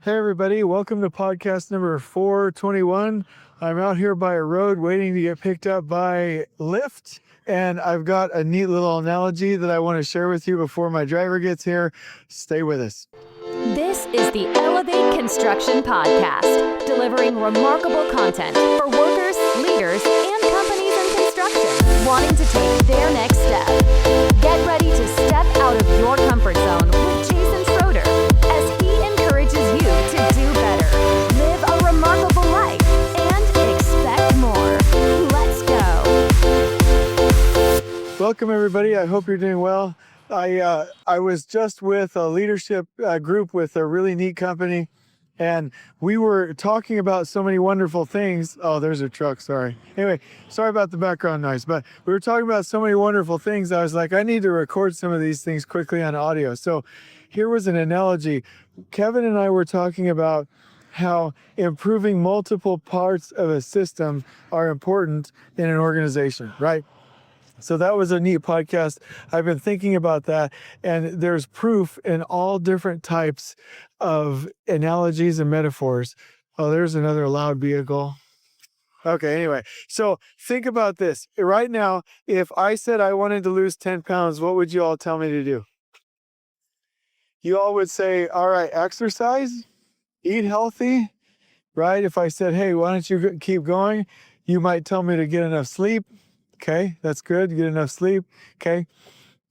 Hey everybody, welcome to podcast number 421. I'm out here by a road waiting to get picked up by Lyft, and I've got a neat little analogy that I want to share with you before my driver gets here. Stay with us. This is the Elevate Construction Podcast, delivering remarkable content for workers, leaders, and companies in construction wanting to take their next step. Get ready to step out of your comfort zone with Jason Schroeder as he encourages you to do better, live a remarkable life, and expect more. Let's go. Welcome everybody. I hope you're doing well. I was just with a leadership group with a really neat company, and we were talking about so many wonderful things. Oh, there's a truck, sorry. Anyway, sorry about the background noise, but we were talking about so many wonderful things. I was like, I need to record some of these things quickly on audio. So here was an analogy. Kevin and I were talking about how improving multiple parts of a system are important in an organization, right? So that was a neat podcast. I've been thinking about that, and there's proof in all different types of analogies and metaphors. Oh, there's another loud vehicle. Okay, anyway, so think about this. Right now, if I said I wanted to lose 10 pounds, what would you all tell me to do? You all would say, all right, exercise, eat healthy, right? If I said, hey, why don't you keep going? You might tell me to get enough sleep. Okay, that's good. Get enough sleep. Okay.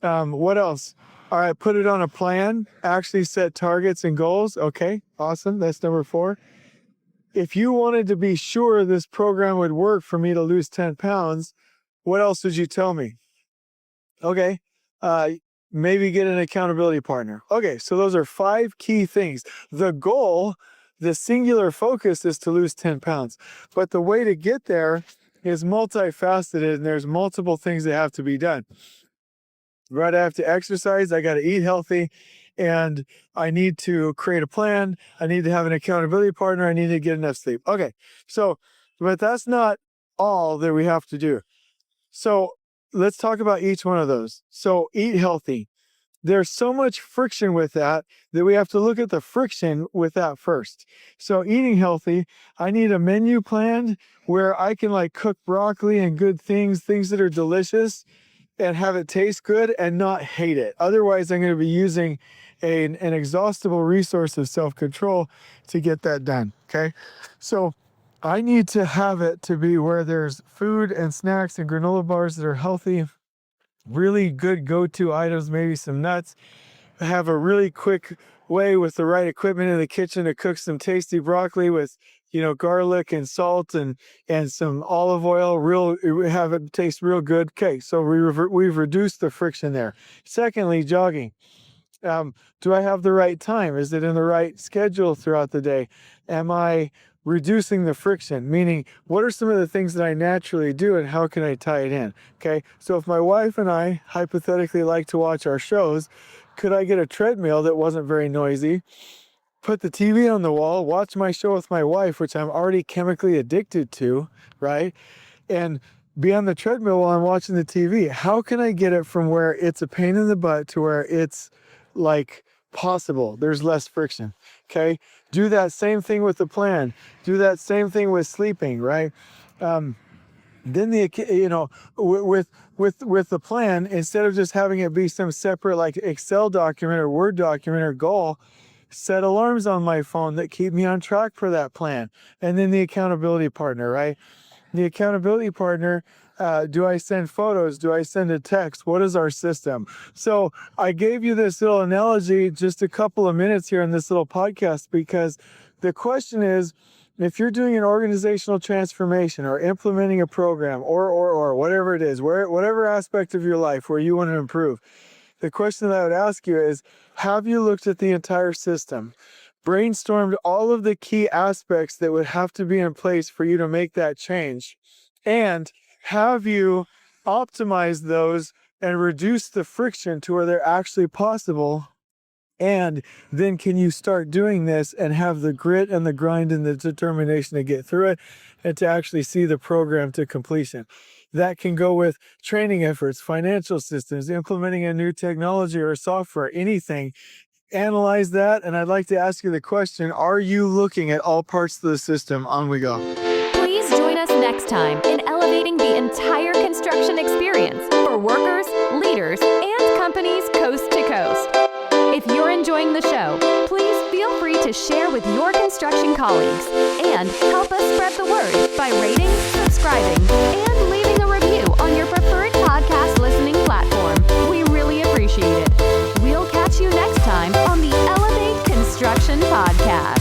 What else? All right, put it on a plan. Actually set targets and goals. Okay, awesome. That's number 4. If you wanted to be sure this program would work for me to lose 10 pounds, what else would you tell me? Okay, maybe get an accountability partner. Okay, so those are 5 key things. The goal, the singular focus is to lose 10 pounds. But the way to get there is multifaceted, and there's multiple things that have to be done. Right, I have to exercise, I got to eat healthy, and I need to create a plan. I need to have an accountability partner. I need to get enough sleep. Okay, so, but that's not all that we have to do. So let's talk about each one of those. So eat healthy. There's so much friction with that we have to look at the friction with that first. So eating healthy, I need a menu planned where I can like cook broccoli and good things that are delicious, and have it taste good and not hate it. Otherwise, I'm going to be using an exhaustible resource of self-control to get that done. Okay. So I need to have it to be where there's food and snacks and granola bars that are healthy, really good go-to items, maybe some nuts. Have a really quick way with the right equipment in the kitchen to cook some tasty broccoli with, garlic and salt and some olive oil, have it taste real good. Okay, so we've reduced the friction there. Secondly, jogging. Do I have the right time? Is it in the right schedule throughout the day? Am I reducing the friction? Meaning, what are some of the things that I naturally do and how can I tie it in? Okay, so if my wife and I hypothetically like to watch our shows, could I get a treadmill that wasn't very noisy, put the TV on the wall, watch my show with my wife, which I'm already chemically addicted to, right? And be on the treadmill while I'm watching the TV. How can I get it from where it's a pain in the butt to where it's like possible? There's less friction. Okay. Do that same thing with the plan. Do that same thing with sleeping, right? Then with the plan, instead of just having it be some separate like Excel document or Word document or goal, set alarms on my phone that keep me on track for that plan. And then the accountability partner, right? The accountability partner, do I send photos? Do I send a text? What is our system? So I gave you this little analogy just a couple of minutes here in this little podcast, because the question is, if you're doing an organizational transformation or implementing a program or whatever it is, whatever aspect of your life where you want to improve, the question that I would ask you is, have you looked at the entire system, brainstormed all of the key aspects that would have to be in place for you to make that change, and have you optimized those and reduced the friction to where they're actually possible? And then can you start doing this and have the grit and the grind and the determination to get through it and to actually see the program to completion? That can go with training efforts, financial systems, implementing a new technology or software, anything. analyze that, and I'd like to ask you the question, are you looking at all parts of the system? On we go. Please join us next time in elevating the entire construction experience for workers, leaders, and companies coast to coast. If you're enjoying the show, please feel free to share with your construction colleagues and help us spread the word by rating, subscribing, and leaving a review on your preferred podcast listening platform. We really appreciate it. We'll catch you next time on the Elevate Construction Podcast.